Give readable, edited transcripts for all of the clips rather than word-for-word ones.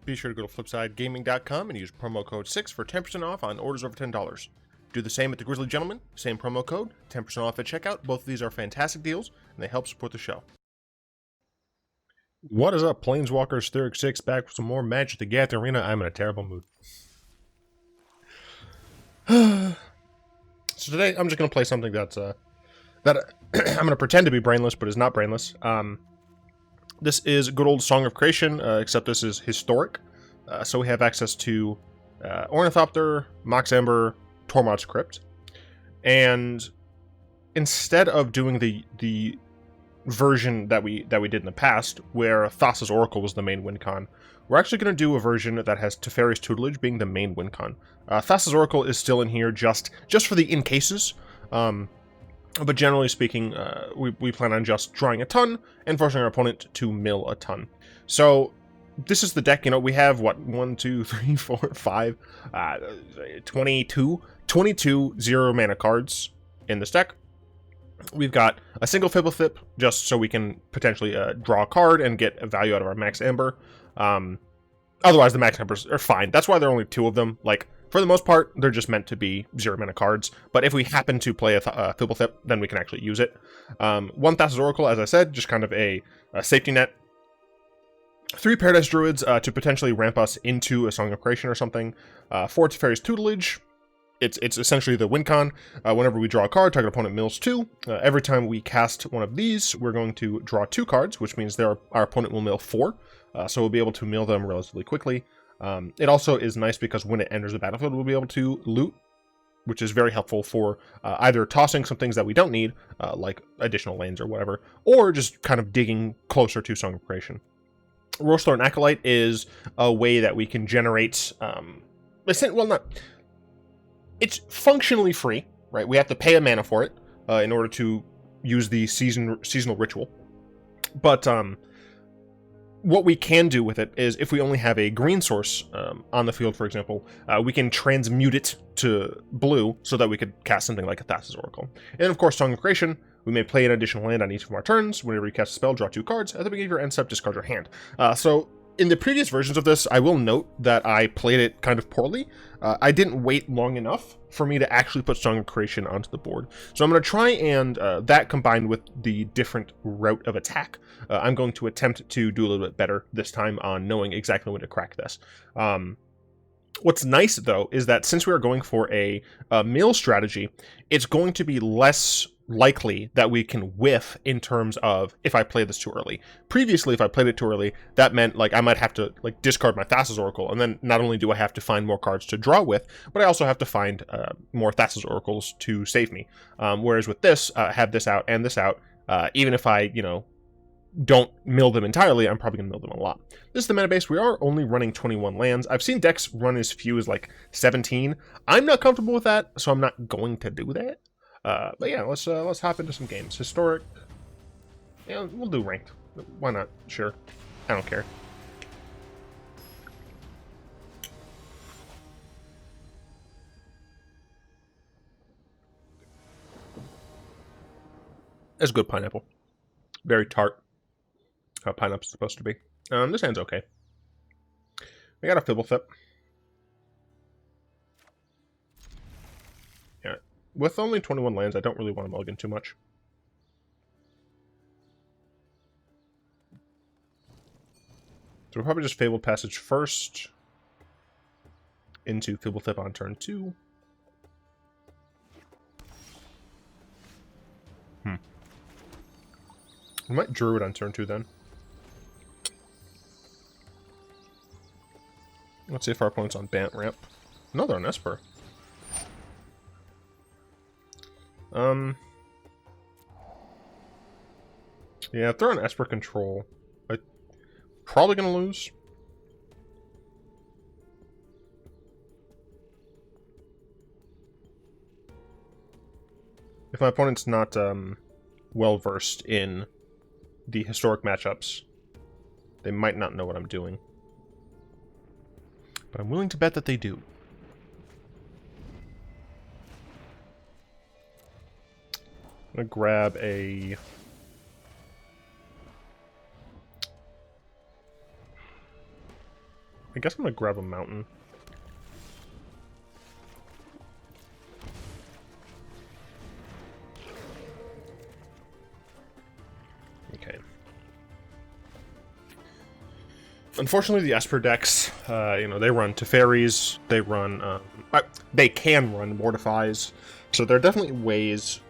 be sure to go to flipsidegaming.com and use promo code 6 for 10% off on orders over $10. Do the same at the Grizzly Gentleman, same promo code, 10% off at checkout. Both of these are fantastic deals, and they help support the show. What is up, Planeswalkers? Theric 6 back with some more Magic the Gathering Arena. I'm in a terrible mood. So today, I'm just going to play something that's, I'm going to pretend to be brainless, but is not brainless. This is good old Song of Creation, except this is historic. So we have access to Ornithopter, Mox Amber, Tormod's Crypt. And instead of doing the version that we did in the past, where Thassa's Oracle was the main win con, we're actually going to do a version that has Teferi's Tutelage being the main win con. Thassa's Oracle is still in here just for the in cases, but generally speaking, we plan on just drawing a ton and forcing our opponent to mill a ton. So this is the deck. You know, we have what, 1, 2, 3, 4, 5, 22 0 mana cards in this deck. We've got a single Fblthp, just so we can potentially draw a card and get a value out of our Max Amber. Otherwise, the Max Ambers are fine. That's why there are only 2 of them. Like, for the most part, they're just meant to be 0 mana cards. But if we happen to play a Fblthp, then we can actually use it. 1 Thassa's Oracle, as I said, just kind of a safety net. 3 Paradise Druids to potentially ramp us into a Song of Creation or something. 4 Teferi's Tutelage. It's essentially the win con. Whenever we draw a card, target opponent mills 2. Every time we cast one of these, we're going to draw 2 cards, which means our opponent will mill 4. So we'll be able to mill them relatively quickly. It also is nice because when it enters the battlefield, we'll be able to loot, which is very helpful for either tossing some things that we don't need, like additional lanes or whatever, or just kind of digging closer to Song of Creation. Rosethorn Acolyte is a way that we can generate... It's functionally free, right? We have to pay a mana for it in order to use the seasonal ritual. But what we can do with it is, if we only have a green source on the field, for example, we can transmute it to blue so that we could cast something like a Thassa's Oracle. And of course, Song of Creation, we may play an additional land on each of our turns. Whenever you cast a spell, draw 2 cards. At the beginning of your end step, discard your hand. So in the previous versions of this, I will note that I played it kind of poorly. I didn't wait long enough for me to actually put Song of Creation onto the board. So I'm going to try and, that combined with the different route of attack, I'm going to attempt to do a little bit better this time on knowing exactly when to crack this. What's nice, though, is that since we are going for a mill strategy, it's going to be less likely that we can whiff in terms of if I play this too early. Previously, if I played it too early, that meant like I might have to like discard my Thassa's Oracle, and then not only do I have to find more cards to draw with, but I also have to find more Thassa's Oracles to save me. Whereas with this, have this out and this out, even if I, don't mill them entirely, I'm probably going to mill them a lot. This is the mana base. We are only running 21 lands. I've seen decks run as few as like 17. I'm not comfortable with that, so I'm not going to do that. But yeah, let's hop into some games. Historic. Yeah, we'll do ranked. Why not? Sure. I don't care. That's good pineapple. Very tart. How pineapple's supposed to be. This hand's okay. We got a Fblthp. Yeah. With only 21 lands, I don't really want to mulligan too much. So we'll probably just Fabled Passage first. Into Fblthp on turn 2. We might Druid on turn 2 then. Let's see if our opponent's on Bant Ramp. No, they're on Esper. Yeah, if they're on Esper Control, I'm probably going to lose. If my opponent's not well-versed in the historic matchups, they might not know what I'm doing. But I'm willing to bet that they do. I'm going to grab a... I guess I'm gonna grab a mountain. Okay. Unfortunately, the Esper decks, you know, they run Teferis, they run, they can run Mortifies, so there are definitely ways,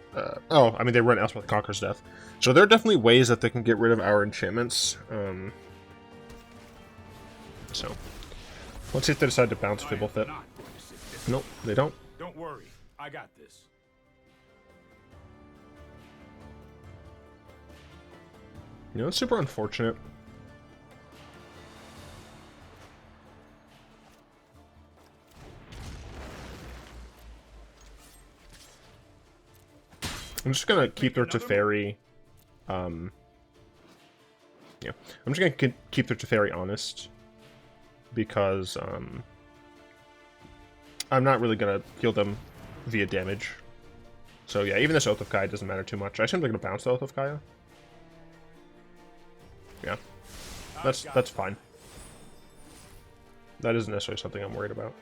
oh, I mean, they run Elspeth Conquers Death, so there are definitely ways that they can get rid of our enchantments, so, let's see if they decide to bounce Fblthp. Nope, they don't. Don't worry, I got this. You know, it's super unfortunate. I'm just gonna keep their Teferi, yeah, I'm just gonna keep their Teferi honest, because, I'm not really gonna heal them via damage. So yeah, even this Oath of Kaya doesn't matter too much. I assume they're gonna bounce the Oath of Kaya. Yeah, that's fine. That isn't necessarily something I'm worried about.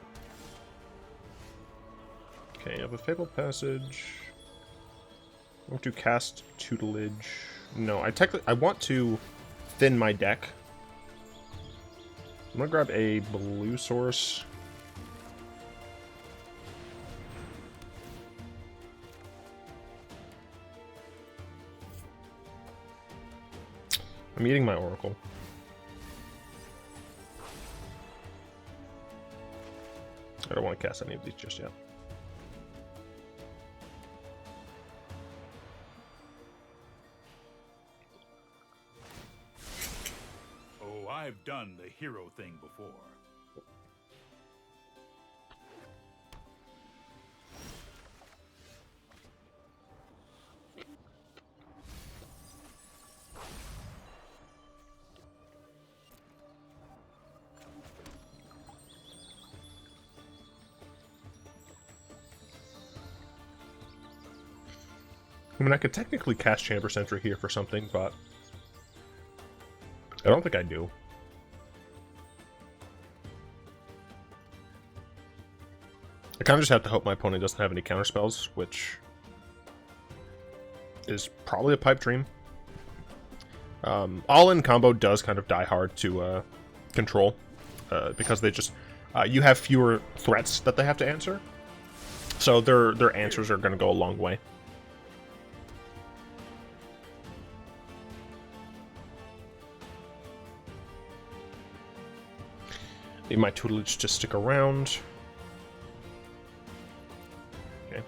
Okay, I have a Fabled Passage. I want to cast Tutelage. No, I want to thin my deck. I'm gonna grab a blue source. I'm eating my Oracle. I don't want to cast any of these just yet. Oh, I've done the hero thing before. I mean, I could technically cast Chamber Sentry here for something, but I don't think I do. I kind of just have to hope my opponent doesn't have any counterspells, which is probably a pipe dream. All-in combo does kind of die hard to control, because they just you have fewer threats that they have to answer, so their answers are going to go a long way. Need my Tutelage to stick around. Okay.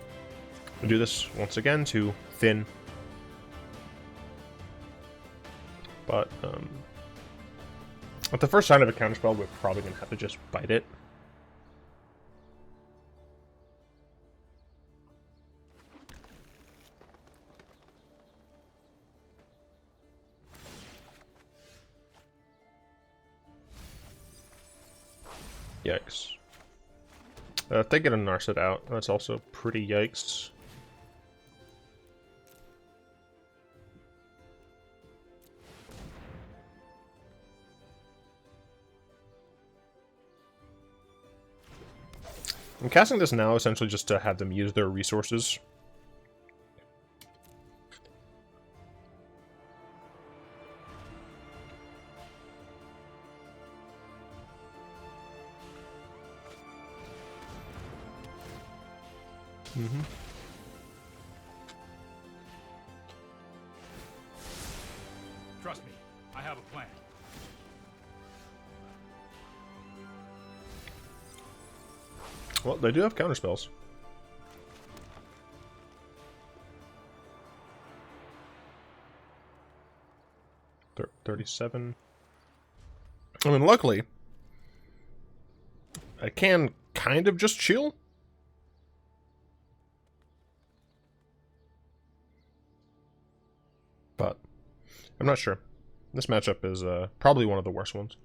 I'll do this once again to thin. But, at the first sign of a counterspell, we're probably going to have to just bite it. Yikes. If they get a Narset out, that's also pretty yikes. I'm casting this now essentially just to have them use their resources. Mm-hmm. Trust me, I have a plan. Well, they do have counterspells. Thir 37. I mean, luckily, I can kind of just chill. But I'm not sure. This matchup is probably one of the worst ones.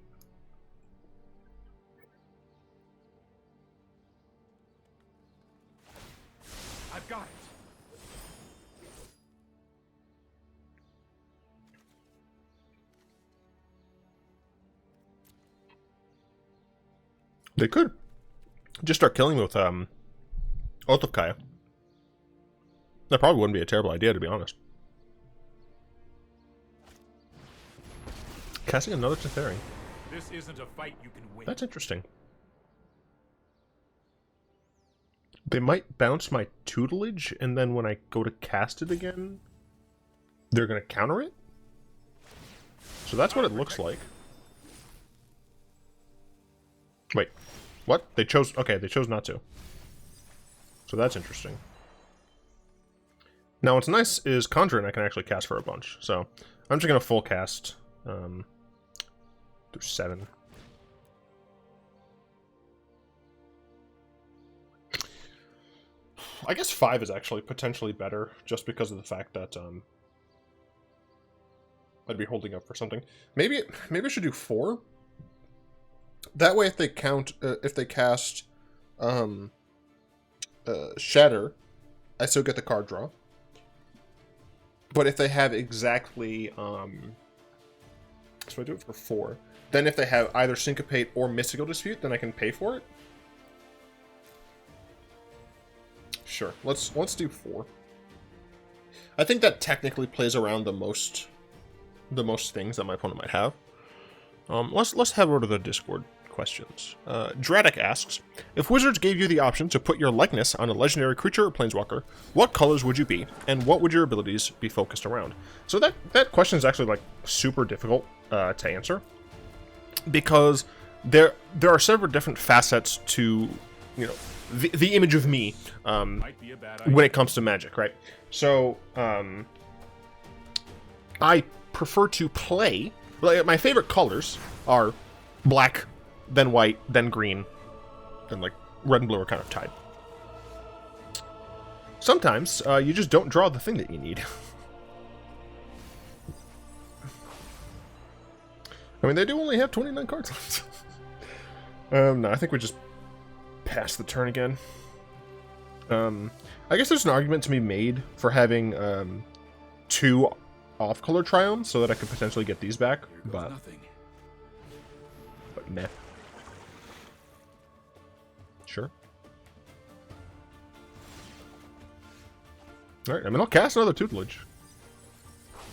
I've got it. They could just start killing me with Oath of Kaya. That probably wouldn't be a terrible idea, to be honest. Casting another Teferi. This isn't a fight you can win. That's interesting. They might bounce my Tutelage, and then when I go to cast it again, they're going to counter it? So that's what it looks like. Wait, what? They chose... Okay, they chose not to. So that's interesting. Now what's nice is Conjurant I can actually cast for a bunch. So I'm just going to full cast through 7. I guess 5 is actually potentially better, just because of the fact that I'd be holding up for something. Maybe I should do 4. That way, if they cast Shatter, I still get the card draw. But if they have exactly so I do it for 4. Then if they have either Syncopate or Mystical Dispute, then I can pay for it. Sure, let's do 4. I think that technically plays around the most things that my opponent might have. Let's head over to the Discord questions. Dradek asks, if Wizards gave you the option to put your likeness on a legendary creature or planeswalker, what colors would you be, and what would your abilities be focused around? So that question is actually like super difficult to answer, because there are several different facets to, you know, the image of me when it comes to Magic, right? So I prefer to play. My favorite colors are black, then white, then green, then like red and blue are kind of tied. Sometimes you just don't draw the thing that you need. I mean, they do only have 29 cards left. No, I think we just pass the turn again. I guess there's an argument to be made for having 2 off-color Triomes so that I could potentially get these back, but meh. Sure. Alright, I mean, I'll cast another Tutelage.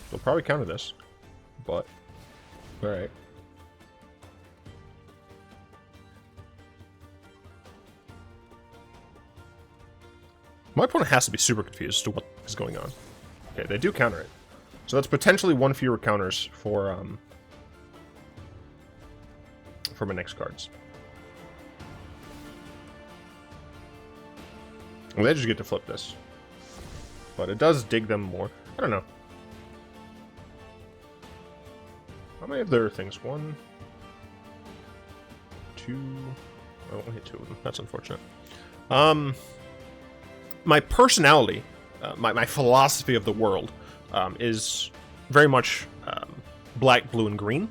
They'll probably counter this, but alright. My opponent has to be super confused as to what is going on. Okay, they do counter it. So that's potentially 1 fewer counters for my next cards. Well, they just get to flip this. But it does dig them more. I don't know. How many of their things? 1, 2... I only hit 2 of them. That's unfortunate. My personality, my philosophy of the world, is very much black, blue, and green.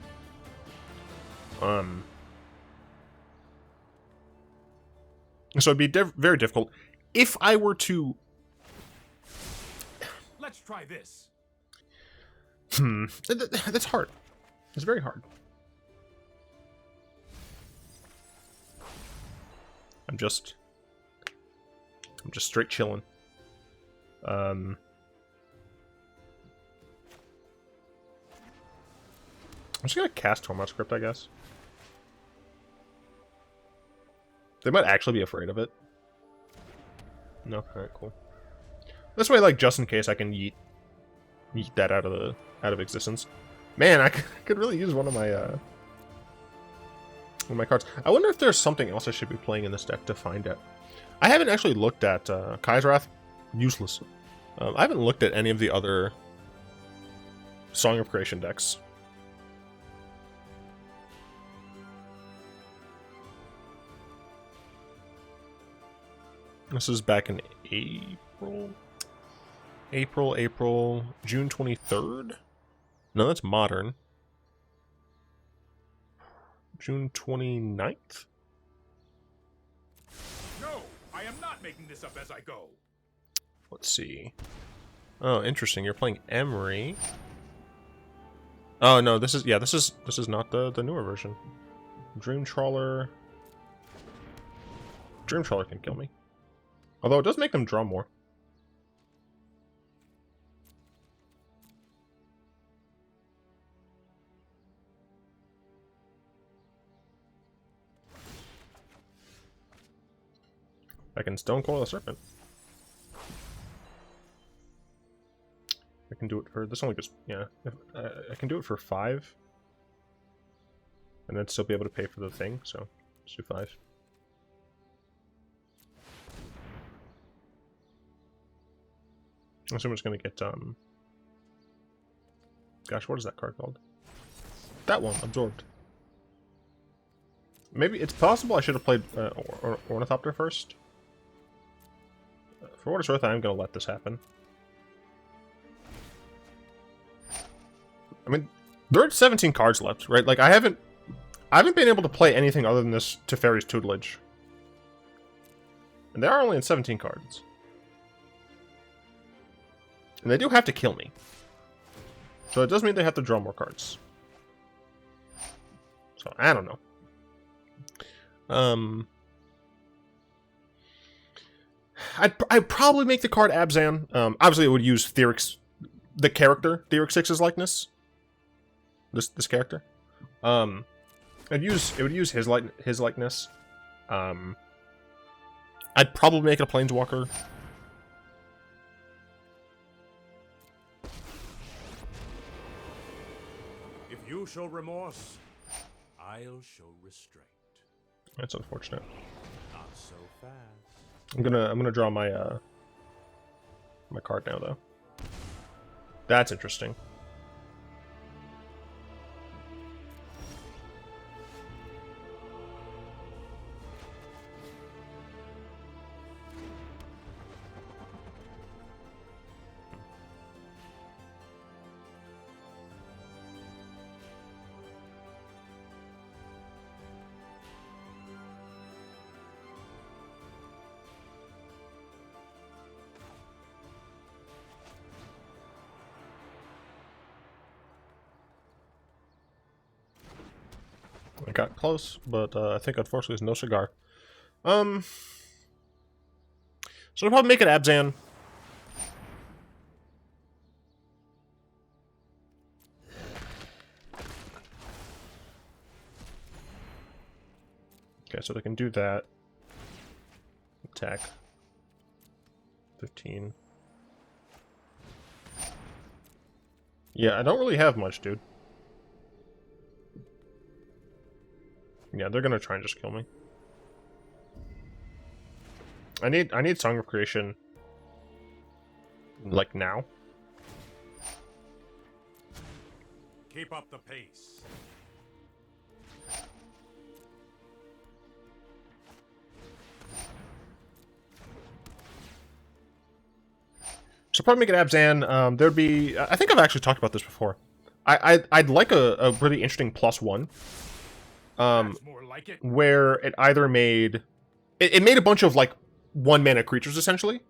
So it'd be very difficult if I were to. Let's try this. That's hard. It's very hard. I'm just straight chilling. I'm just gonna cast Tormod's Crypt, I guess. They might actually be afraid of it. No, alright, cool. This way, like, just in case I can yeet that out of existence. Man, I could really use one of my cards. I wonder if there's something else I should be playing in this deck to find it. I haven't actually looked at Kai's Wrath. Useless. I haven't looked at any of the other Song of Creation decks. This is back in April, June 23rd? No, that's modern. June 29th? No, I am not making this up as I go. Let's see. Oh, interesting. You're playing Emery. Oh no, this is not the newer version. Dream Trawler. Dream Trawler can kill me. Although it does make them draw more. I can Stonecoil Serpent. I can do it for this only just I can do it for 5, and then still be able to pay for the thing. So let's do 5. I assume it's gonna get Gosh, what is that card called? That one, Absorbed. Maybe it's possible I should have played Ornithopter first. For what it's worth, I am gonna let this happen. I mean, there are 17 cards left, right? Like I haven't been able to play anything other than this Teferi's Tutelage. And they are only in 17 cards. And they do have to kill me. So it does mean they have to draw more cards. So I don't know. I'd probably make the card Abzan. Obviously, it would use Theorix, the character, Theorix 6's likeness. This character. It would use his likeness. I'd probably make it a Planeswalker. If you show remorse, I'll show restraint. That's unfortunate. Not so fast. I'm gonna draw my my card now though. That's interesting. I got close, but I think unfortunately there's no cigar. So I'll probably make it Abzan. Okay, so they can do that. Attack. 15. Yeah, I don't really have much, dude. Yeah, they're gonna try and just kill me. I need Song of Creation like now. Keep up the pace. So probably make it Abzan. There'd be, I think I've actually talked about this before. I'd like a really interesting +1. That's more like it. Where it either made it made a bunch of like 1-mana creatures essentially.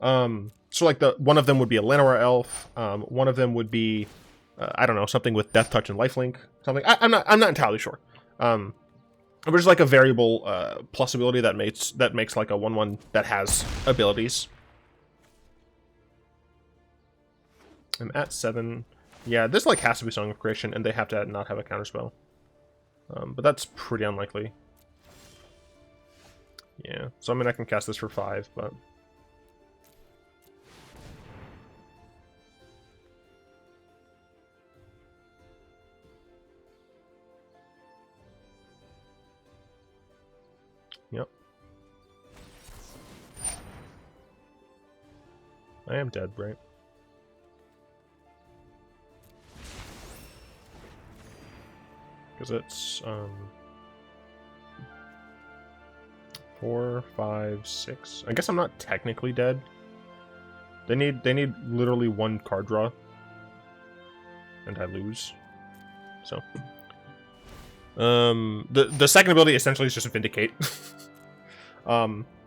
So like one of them would be a Llanowar elf. One of them would be I don't know, something with Death Touch and Lifelink. Something I'm not entirely sure. But there's like a variable plus ability that makes like a 1/1 that has abilities. I'm at 7. Yeah, this like has to be Song of Creation, and they have to not have a counterspell. But that's pretty unlikely. Yeah, so I mean I can cast this for 5, but... Yep. I am dead, right? Because it's 4, 5, 6. I guess I'm not technically dead. They need literally 1 card draw, and I lose. So the second ability essentially is just a Vindicate.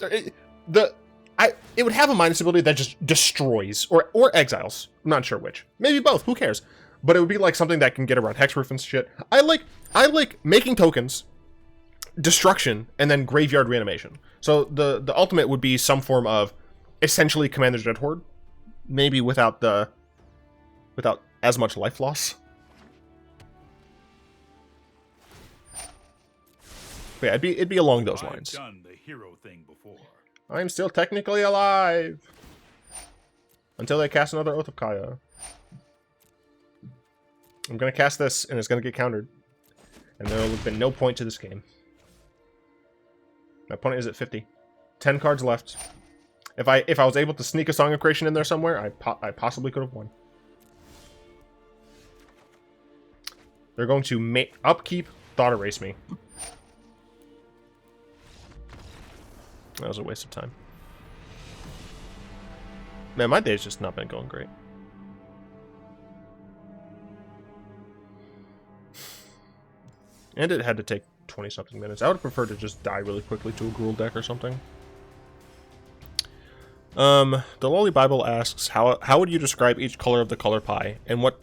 It would have a minus ability that just destroys or exiles. I'm not sure which. Maybe both. Who cares? But it would be like something that can get around hexproof and shit. I like making tokens destruction, and then graveyard reanimation. So the ultimate would be some form of essentially Commander's Dread Horde, maybe without as much life loss. But yeah, it'd be along those lines. I've done the hero thing before. I'm still technically alive until they cast another Oath of Kaya. I'm gonna cast this, and it's gonna get countered, and there will have been no point to this game. My opponent is at 50. 10 cards left. If I was able to sneak a Song of Creation in there somewhere, I possibly could have won. They're going to upkeep, Thought Erase me. That was a waste of time. Man, my day's just not been going great. And it had to take 20-something minutes. I would have preferred to just die really quickly to a Gruul deck or something. The Lowly Bible asks, how would you describe each color of the color pie, and what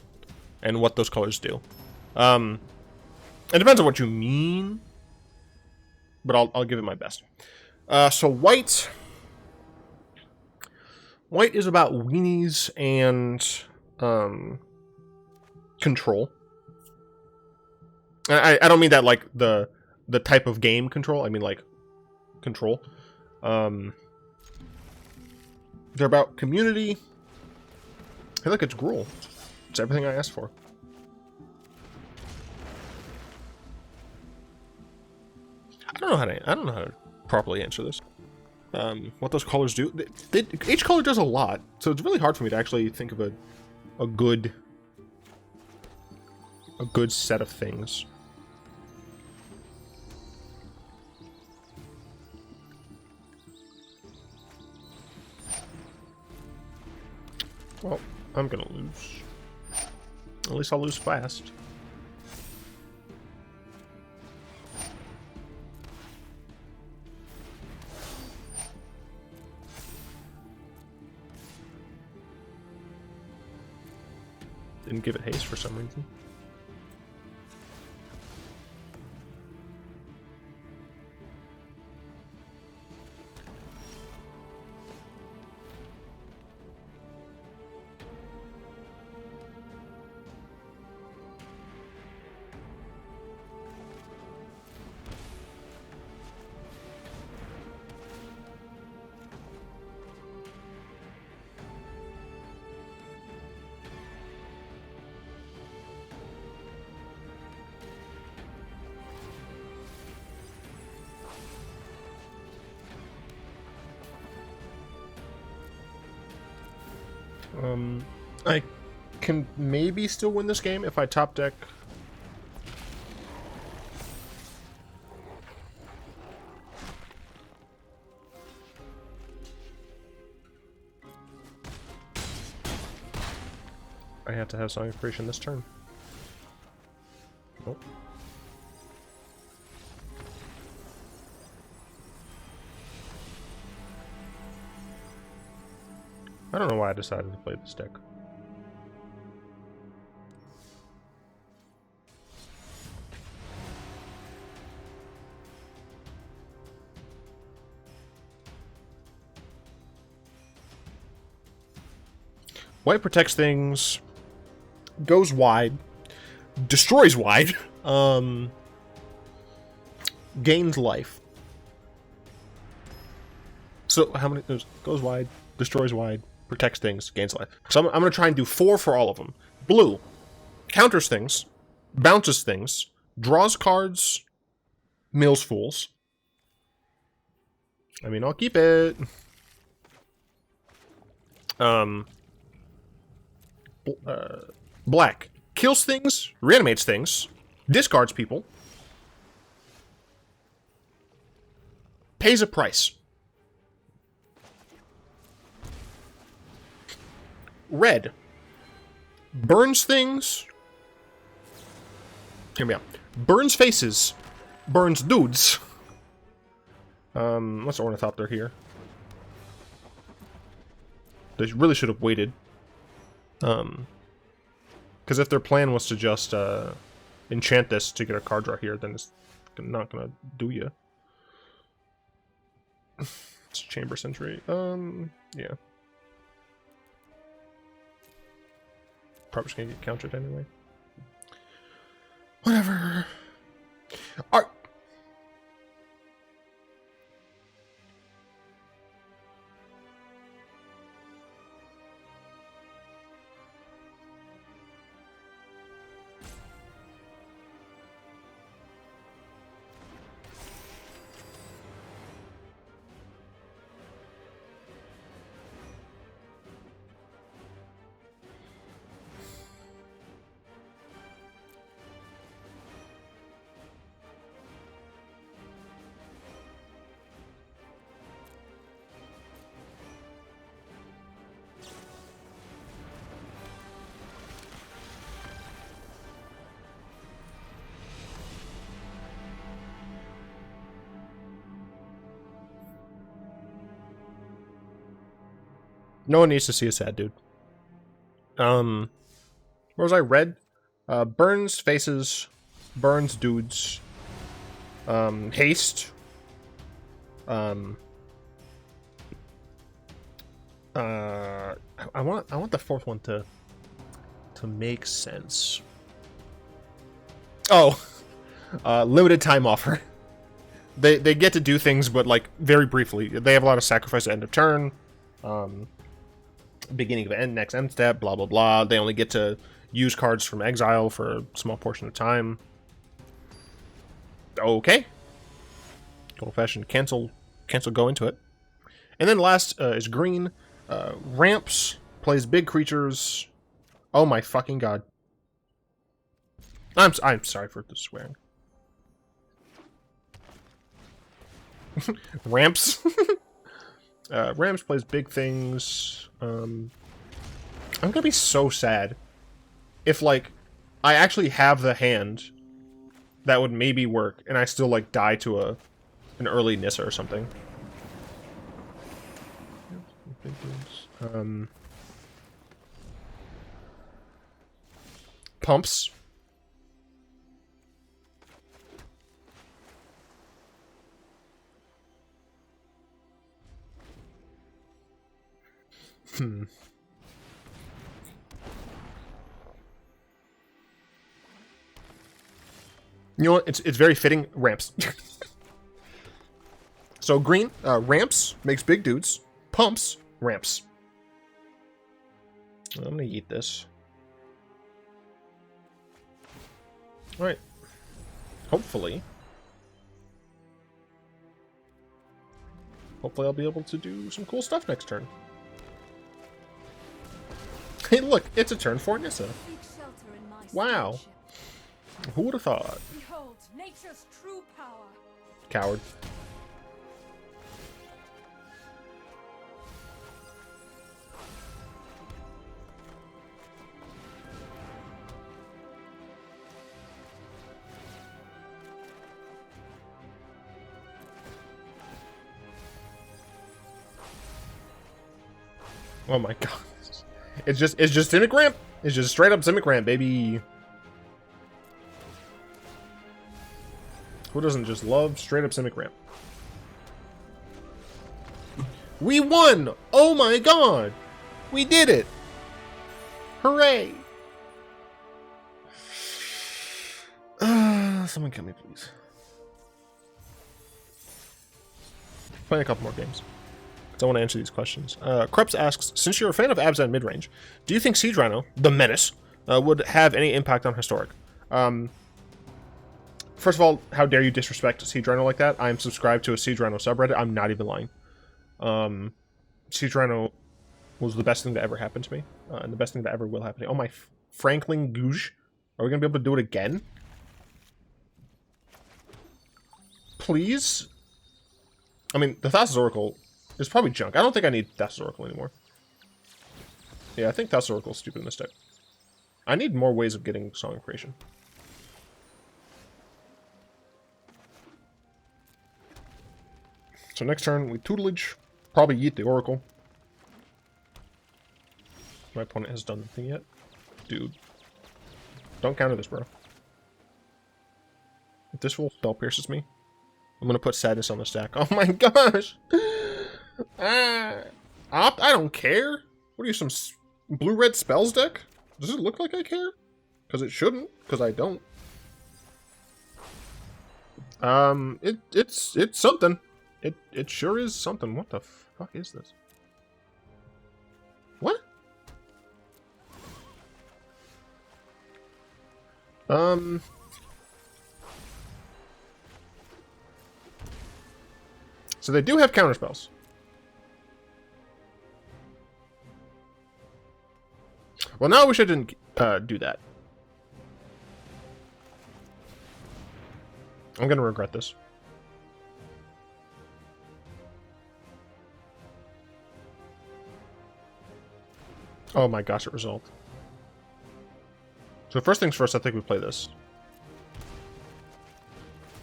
those colors do? It depends on what you mean, but I'll give it my best. So white is about weenies and control. I don't mean that like the type of game control. I mean like control. They're about community. Hey, look, it's Gruul. It's everything I asked for. I don't know how to properly answer this. What those colors do? Each color does a lot, so it's really hard for me to actually think of a good set of things. Well, I'm gonna lose. At least I'll lose fast. Didn't give it haste for some reason. I can maybe still win this game if I top deck. I have to have Song of Creation this turn. Nope. I don't know why I decided to play this deck. White protects things, goes wide, destroys wide, gains life. So how many? Goes wide, destroys wide, protects things, gains life. So I'm going to try and do 4 for all of them. Blue counters things, bounces things, draws cards, mills fools. I mean, I'll keep it. Black kills things, reanimates things, discards people, pays a price. Red burns things. Hear me out. Burns faces, burns dudes. Let's Ornithopter here. They really should have waited. Because if their plan was to just enchant this to get a card draw here, then it's not gonna do ya. It's Chamber Sentry. Yeah. Probably just gonna get countered anyway. Whatever. Alright. No one needs to see a sad dude. Where was I? Red? Burns faces. Burns dudes. Haste. I want the fourth one to make sense. Oh, limited time offer. They get to do things, but like very briefly. They have a lot of sacrifice at end of turn. Beginning of end, next end step, blah blah blah. They only get to use cards from exile for a small portion of time. Okay. Old fashioned cancel, go into it. And then last is green. Ramps, plays big creatures. Oh my fucking god. I'm sorry for the swearing. Ramps. Ramps plays big things. I'm gonna be so sad if, like, I actually have the hand that would maybe work, and I still, like, die to an early Nissa or something. Pumps. You know what? It's very fitting. Ramps. So green, ramps makes big dudes. Pumps, ramps. I'm gonna eat this. All right. Hopefully I'll be able to do some cool stuff next turn. Hey, look, it's a turn for Nissa. Wow. Who would have thought? Behold, nature's true power. Coward. Oh my god. It's just Simic Ramp. It's just straight up Simic Ramp, baby. Who doesn't just love straight up Simic Ramp? We won! Oh my god! We did it! Hooray! Someone kill me, please. Playing a couple more games. I want to answer these questions. Crypt asks, since you're a fan of Abzan midrange, do you think Siege Rhino, the menace, would have any impact on Historic? First of all, how dare you disrespect Siege Rhino like that? I am subscribed to a Siege Rhino subreddit. I'm not even lying. Siege Rhino was the best thing that ever happened to me, and the best thing that ever will happen to me. Oh my Franklin Gouge. Are we going to be able to do it again? Please? I mean, the Thassa's Oracle is probably junk. I don't think I need Thassa's Oracle anymore. Yeah, I think Thassa's Oracle is stupid in this deck. I need more ways of getting Song of Creation. So next turn, we Tutelage. Probably yeet the Oracle. My opponent has done nothing yet. Dude. Don't counter this, bro. If this full spell pierces me, I'm gonna put sadness on the stack. Oh my gosh! Opt, I don't care. What are you, some blue-red spells deck? Does it look like I care? Because it shouldn't, because I don't. It's something. It sure is something. What the fuck is this? What? So they do have counterspells. Well, now I wish I didn't do that. I'm gonna regret this. Oh my gosh, it resolved. So first things first, I think we play this.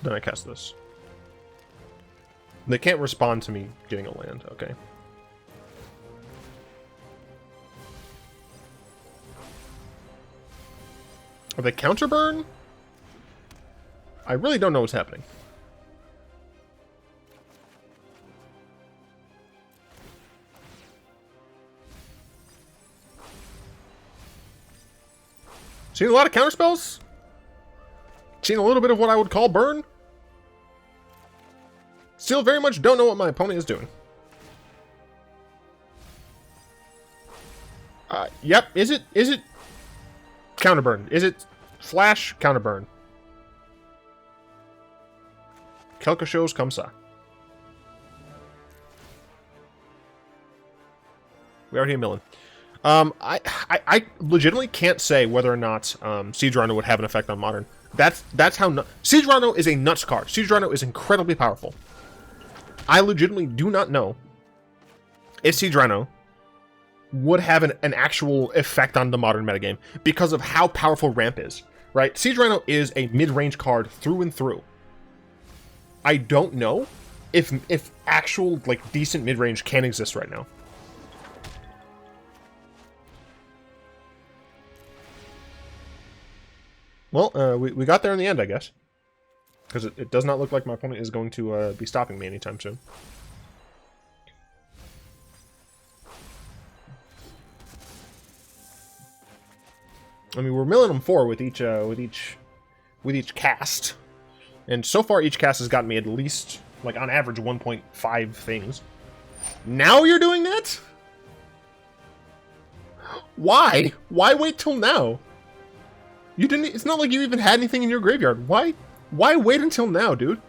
Then I cast this. They can't respond to me getting a land, okay. Are they counter burn? I really don't know what's happening. Seen a lot of counterspells? Seen a little bit of what I would call burn? Still very much don't know what my opponent is doing. Yep, is it counterburn? Is it flash counterburn? Quelque chose comme ça. We already have a million. I legitimately can't say whether or not Siege Rhino would have an effect on Modern. That's how Siege Rhino is a nuts card. Siege Rhino is incredibly powerful. I legitimately do not know if Siege Rhino would have an actual effect on the Modern metagame because of how powerful Ramp is. Right? Siege Rhino is a mid-range card through and through. I don't know if actual like decent mid-range can exist right now. Well, we got there in the end, I guess. Because it does not look like my opponent is going to be stopping me anytime soon. I mean, we're milling them 4 with each cast. And so far, each cast has gotten me at least, like, on average, 1.5 things. Now you're doing that? Why? Why wait till now? You didn't. It's not like you even had anything in your graveyard. Why wait until now, dude?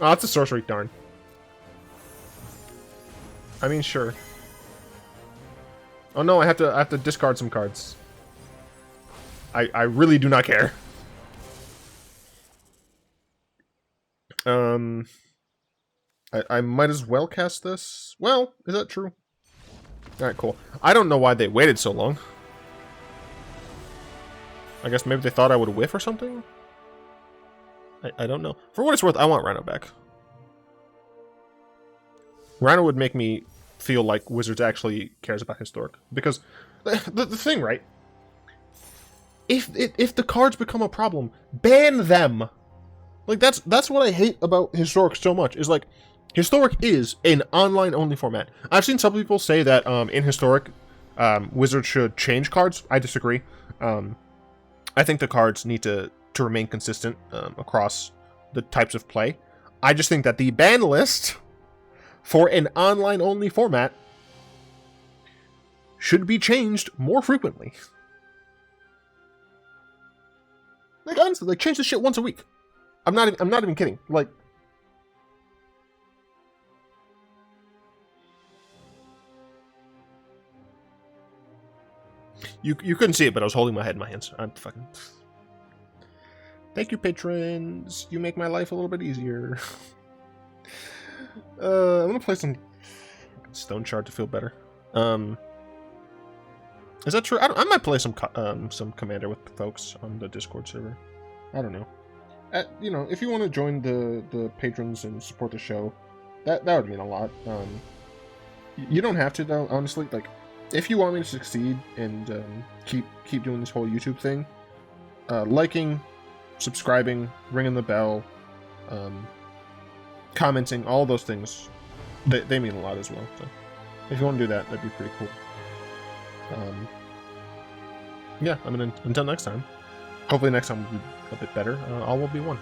Oh, it's a sorcery, darn. I mean, sure. Oh no, I have to discard some cards. I really do not care. I might as well cast this. Well, is that true? Alright, cool. I don't know why they waited so long. I guess maybe they thought I would whiff or something? I don't know. For what it's worth, I want Rhino back. Rhino would make me feel like Wizards actually cares about Historic. Because the thing, right? If the cards become a problem, ban them. Like that's what I hate about Historic so much. Is like Historic is an online-only format. I've seen some people say that in Historic, Wizards should change cards. I disagree. I think the cards need to remain consistent across the types of play. I just think that the ban list for an online-only format should be changed more frequently. Like honestly, like change this shit once a week. I'm not even kidding. Like. You couldn't see it, but I was holding my head in my hands. I'm fucking... Thank you, patrons. You make my life a little bit easier. I'm gonna play some Stone Shard to feel better. Is that true? I might play some Commander with folks on the Discord server. I don't know. You know, if you want to join the patrons and support the show, that would mean a lot. You don't have to, though, honestly. Like, if you want me to succeed and keep doing this whole YouTube thing, liking, subscribing, ringing the bell, commenting, all those things, they mean a lot as well. So if you want to do that, that'd be pretty cool. Yeah, I mean, until next time. Hopefully next time will be a bit better. All will be one.